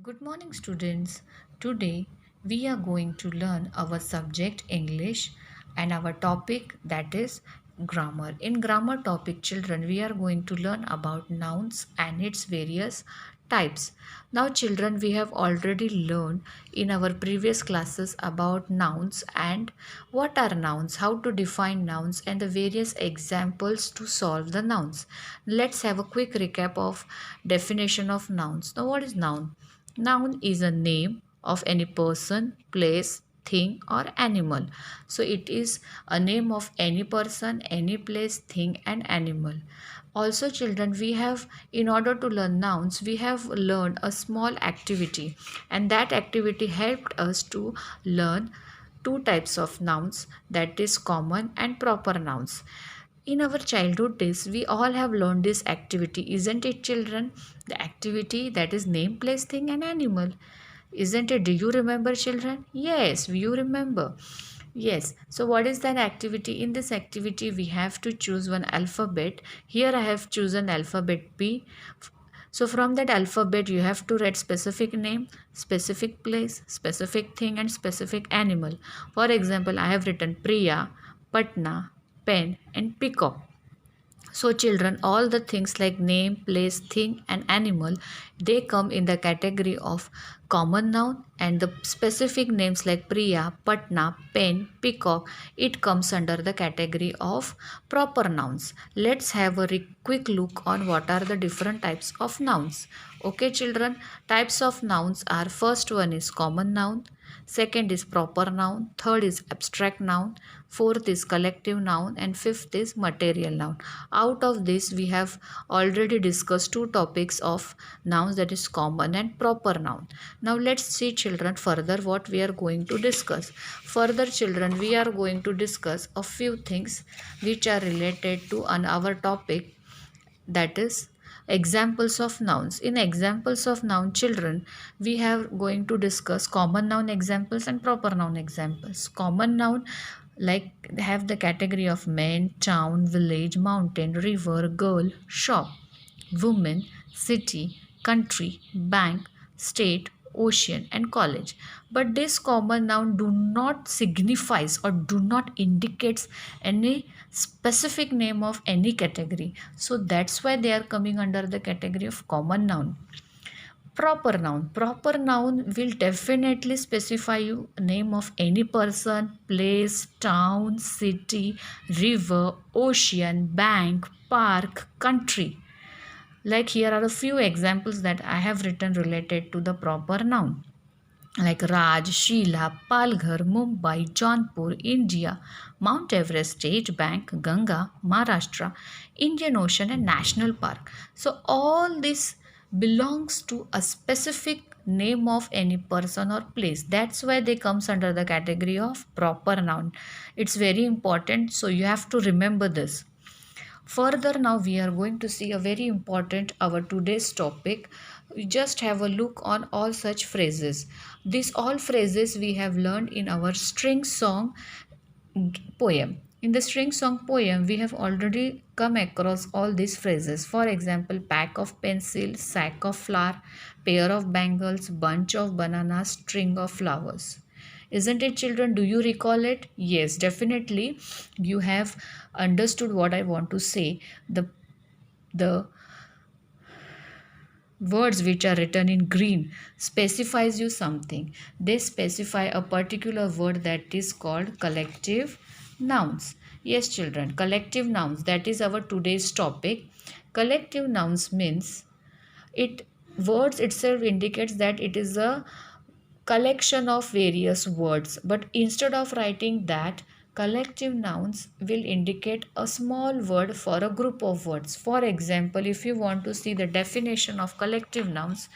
Good morning, students. Today we are going to learn our subject English and our topic that is grammar. In grammar topic, children, we are going to learn about nouns and its various types. Now, children, we have already learned in our previous classes about nouns and what are nouns, how to define nouns, and the various examples to solve the nouns. Let's have a quick recap of definition of nouns. Now, what is noun? Noun is a name of any person, place, thing, or animal. So it is a name of any person, any place, thing, and animal. Also, children, we have, in order to learn nouns, we have learned a small activity, and that activity helped us to learn two types of nouns, that is common and proper nouns. In our childhood days, we all have learned this activity, isn't it, children? The activity that is name, place, thing, and animal. Isn't it? Do you remember, children? Yes, you remember. Yes. So, what is that activity? In this activity, we have to choose one alphabet. Here, I have chosen alphabet P. So, from that alphabet, you have to write specific name, specific place, specific thing, and specific animal. For example, I have written Priya, Patna, pen, and peacock. So, children, all the things like name, place, thing, and animal, they come in the category of common noun, and the specific names like Priya, Patna, pen, peacock, it comes under the category of proper nouns. Let's have a quick look on what are the different types of nouns. Okay, children, types of nouns are: first one is common noun, second is proper noun, third is abstract noun, fourth is collective noun, and fifth is material noun. Out of this, we have already discussed two topics of nouns, that is common and proper noun. Now let's see, children, further what we are going to discuss. Further, children, we are going to discuss a few things which are related to our topic, that is examples of nouns. In examples of noun, children, we have going to discuss common noun examples and proper noun examples. Common noun like have the category of man, town, village, mountain, river, girl, shop, woman, city, country, bank, state, ocean, and college. But this common noun do not signifies or do not indicates any specific name of any category. So that's why they are coming under the category of common noun. Proper noun will definitely specify you name of any person, place, town, city, river, ocean, bank, park, country. Like here are a few examples that I have written related to the proper noun. Like Raj, Sheila, Palghar, Mumbai, Jaunpur, India, Mount Everest, State Bank, Ganga, Maharashtra, Indian Ocean, and National Park. So all this belongs to a specific name of any person or place. That's why they comes under the category of proper noun. It's very important, so you have to remember this. Further, now we are going to see a very important our today's topic. We just have a look on all such phrases. These all phrases we have learned in our string song poem. In the string song poem, we have already come across all these phrases. For example, pack of pencil, sack of flour, pair of bangles, bunch of bananas, string of flowers. Isn't it, children? Do you recall it? Yes, definitely. You have understood what I want to say. The words which are written in green specifies you something. They specify a particular word that is called collective nouns. Yes, children, collective nouns, that is our today's topic. Collective nouns means it words itself indicates that it is a collection of various words, but instead of writing that, collective nouns will indicate a small word for a group of words. For example, if you want to see the definition of collective nouns,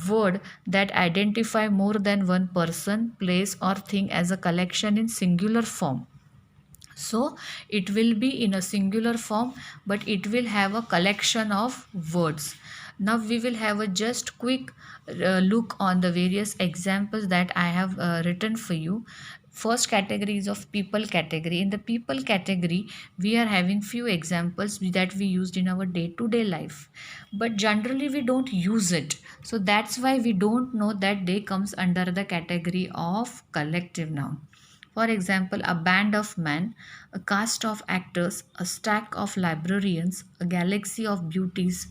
word that identify more than one person, place, or thing as a collection in singular form. So it will be in a singular form, but it will have a collection of words. Now we will have a just quick look on the various examples that I have written for you. First category is of people category. In the people category, we are having few examples that we used in our day to day life, but generally we don't use it, so that's why we don't know that they comes under the category of collective noun. For example, a band of men, a cast of actors, a stack of librarians, a galaxy of beauties,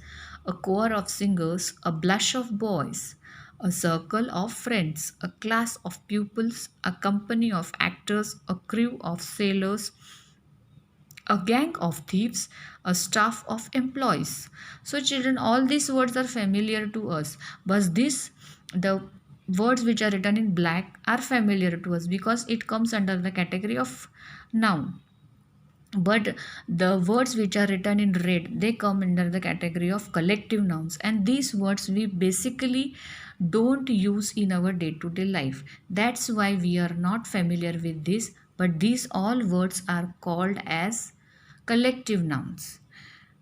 a choir of singers, a blush of boys, a circle of friends, a class of pupils, a company of actors, a crew of sailors, a gang of thieves, a staff of employees. So, children, all these words are familiar to us, but the words which are written in black are familiar to us because it comes under the category of noun. But the words which are written in red, they come under the category of collective nouns, and these words we basically don't use in our day to day life. That's why we are not familiar with this, but these all words are called as collective nouns.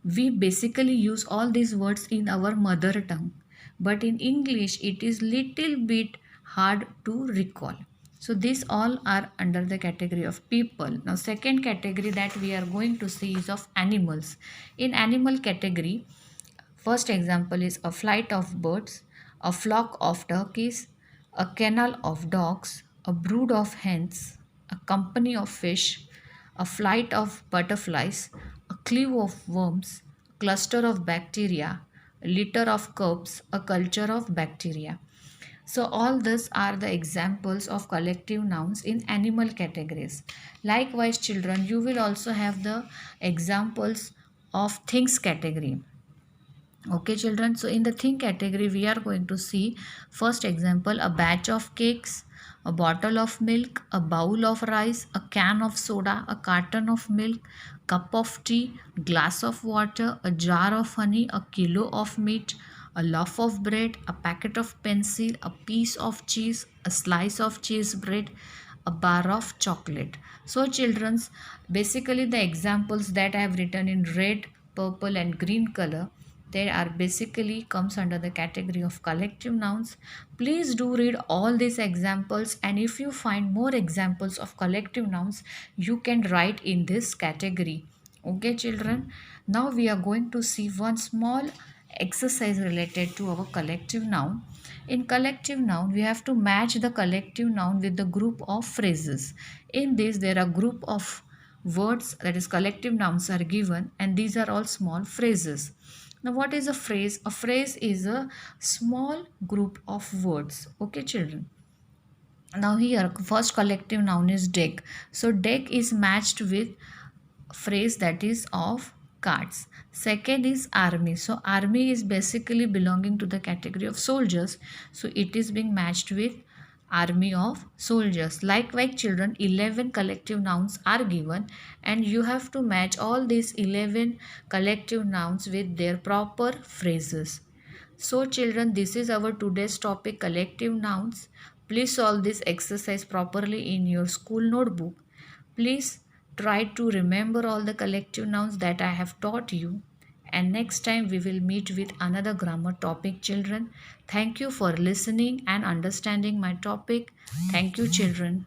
We basically use all these words in our mother tongue, but in English it is little bit hard to recall. So these all are under the category of people. Now second category that we are going to see is of animals. In animal category, first example is a flight of birds, a flock of turkeys, a kennel of dogs, a brood of hens, a company of fish, a flight of butterflies, a clue of worms, a cluster of bacteria, a litter of cups, a culture of bacteria. So all these are the examples of collective nouns in animal categories. Likewise, children, you will also have the examples of things category. Okay, children. So in the thing category, we are going to see first example, a batch of cakes, a bottle of milk, a bowl of rice, a can of soda, a carton of milk, cup of tea, glass of water, a jar of honey, a kilo of meat, a loaf of bread, a packet of pencil, a piece of cheese, a slice of cheese bread, a bar of chocolate. So children's, basically the examples that I have written in red, purple and green color, they are basically comes under the category of collective nouns. Please do read all these examples, and if you find more examples of collective nouns, you can write in this category. Okay, children. Now we are going to see one small exercise related to our collective noun. In collective noun, we have to match the collective noun with the group of phrases. In this, there are group of words, that is collective nouns are given, and these are all small phrases. Now what is a phrase? A phrase is a small group of words. Okay, children. Now here first collective noun is deck. So deck is matched with phrase that is of cards. Second is army. So army is basically belonging to the category of soldiers, so it is being matched with army of soldiers. Likewise, children, 11 collective nouns are given, and you have to match all these 11 collective nouns with their proper phrases. So children, this is our today's topic, collective nouns. Please solve this exercise properly in your school notebook. Please try to remember all the collective nouns that I have taught you. And next time we will meet with another grammar topic, children. Thank you for listening and understanding my topic. Thank you, children.